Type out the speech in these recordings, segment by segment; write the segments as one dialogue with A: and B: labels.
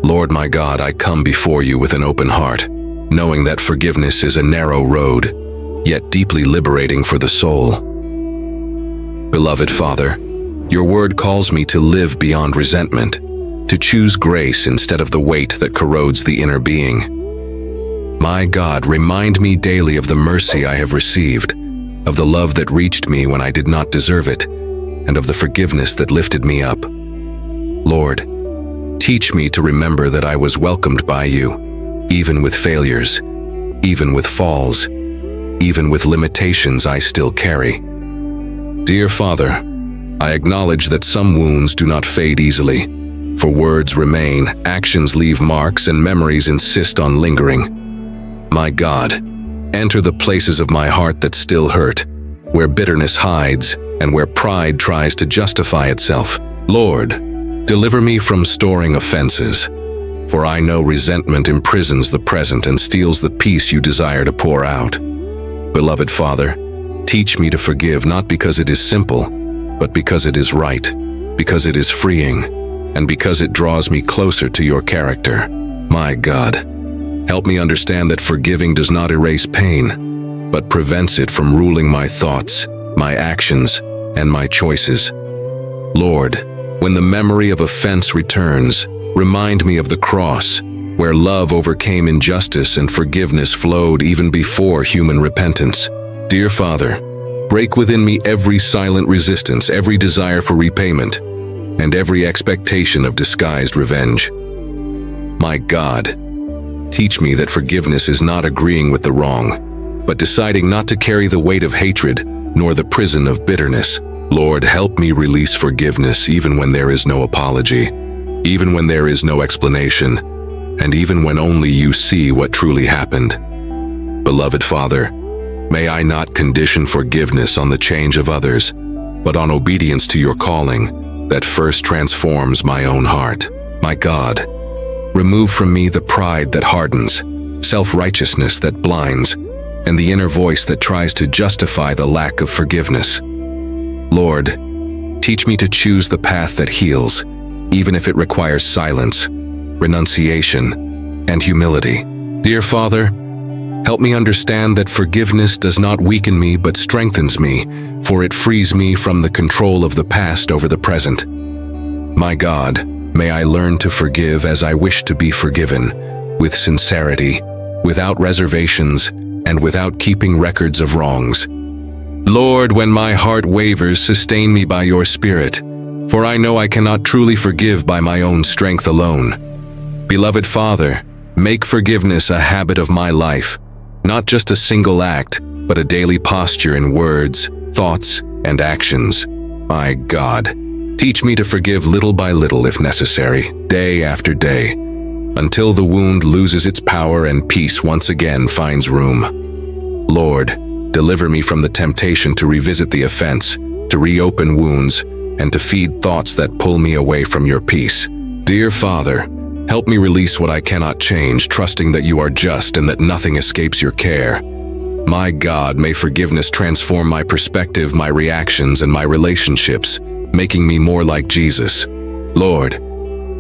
A: Lord my God, I come before you with an open heart, knowing that forgiveness is a narrow road, yet deeply liberating for the soul. Beloved Father, your word calls me to live beyond resentment, to choose grace instead of the weight that corrodes the inner being. My God, remind me daily of the mercy I have received, of the love that reached me when I did not deserve it, and of the forgiveness that lifted me up. Lord, teach me to remember that I was welcomed by you, even with failures, even with falls, even with limitations I still carry. Dear Father, I acknowledge that some wounds do not fade easily, for words remain, actions leave marks, and memories insist on lingering. My God, enter the places of my heart that still hurt, where bitterness hides and where pride tries to justify itself. Lord, deliver me from storing offenses, for I know resentment imprisons the present and steals the peace you desire to pour out. Beloved Father, teach me to forgive not because it is simple, but because it is right, because it is freeing, and because it draws me closer to your character. My God, help me understand that forgiving does not erase pain, but prevents it from ruling my thoughts, my actions, and my choices. Lord, when the memory of offense returns, remind me of the cross, where love overcame injustice and forgiveness flowed even before human repentance. Dear Father, break within me every silent resistance, every desire for repayment, and every expectation of disguised revenge. My God, teach me that forgiveness is not agreeing with the wrong, but deciding not to carry the weight of hatred nor the prison of bitterness. Lord, help me release forgiveness even when there is no apology, even when there is no explanation, and even when only you see what truly happened. Beloved Father, may I not condition forgiveness on the change of others, but on obedience to your calling that first transforms my own heart. My God, remove from me the pride that hardens, self-righteousness that blinds, and the inner voice that tries to justify the lack of forgiveness. Lord, teach me to choose the path that heals, even if it requires silence, renunciation, and humility. Dear Father, help me understand that forgiveness does not weaken me but strengthens me, for it frees me from the control of the past over the present. My God, may I learn to forgive as I wish to be forgiven, with sincerity, without reservations, and without keeping records of wrongs. Lord, when my heart wavers, sustain me by your Spirit, for I know I cannot truly forgive by my own strength alone. Beloved Father, make forgiveness a habit of my life, not just a single act, but a daily posture in words, thoughts, and actions. My God, teach me to forgive little by little if necessary, day after day, until the wound loses its power and peace once again finds room. Lord, deliver me from the temptation to revisit the offense, to reopen wounds, and to feed thoughts that pull me away from your peace. Dear Father, help me release what I cannot change, trusting that you are just and that nothing escapes your care. My God, may forgiveness transform my perspective, my reactions, and my relationships, making me more like Jesus. Lord,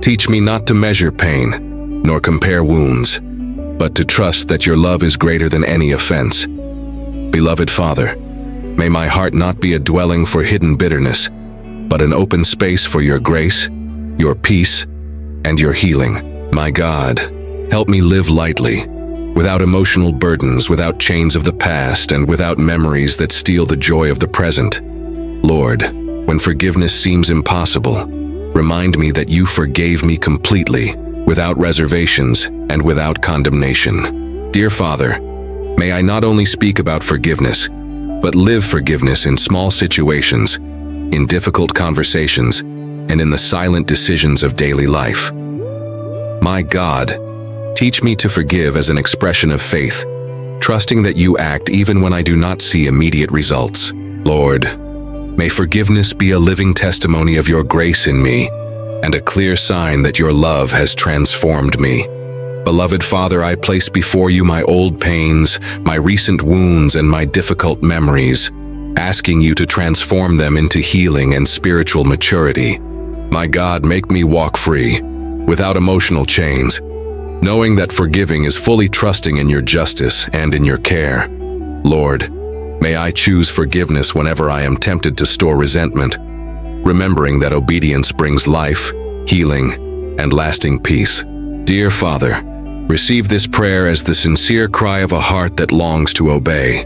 A: teach me not to measure pain, nor compare wounds, but to trust that your love is greater than any offense. Beloved Father, may my heart not be a dwelling for hidden bitterness, but an open space for your grace, your peace, and your healing. My God, help me live lightly, without emotional burdens, without chains of the past, and without memories that steal the joy of the present. Lord, when forgiveness seems impossible, remind me that you forgave me completely, without reservations and without condemnation. Dear Father, may I not only speak about forgiveness, but live forgiveness in small situations, in difficult conversations, and in the silent decisions of daily life. My God, teach me to forgive as an expression of faith, trusting that you act even when I do not see immediate results. Lord, may forgiveness be a living testimony of your grace in me, and a clear sign that your love has transformed me. Beloved Father, I place before you my old pains, my recent wounds, and my difficult memories, asking you to transform them into healing and spiritual maturity. My God, make me walk free, without emotional chains, knowing that forgiving is fully trusting in your justice and in your care. Lord, may I choose forgiveness whenever I am tempted to store resentment, remembering that obedience brings life, healing, and lasting peace. Dear Father, receive this prayer as the sincere cry of a heart that longs to obey,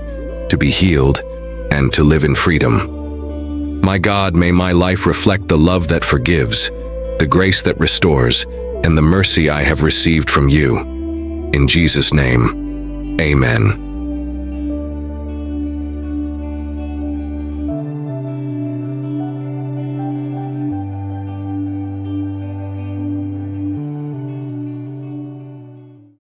A: to be healed, and to live in freedom. My God, may my life reflect the love that forgives, the grace that restores, and the mercy I have received from you. In Jesus' name, amen.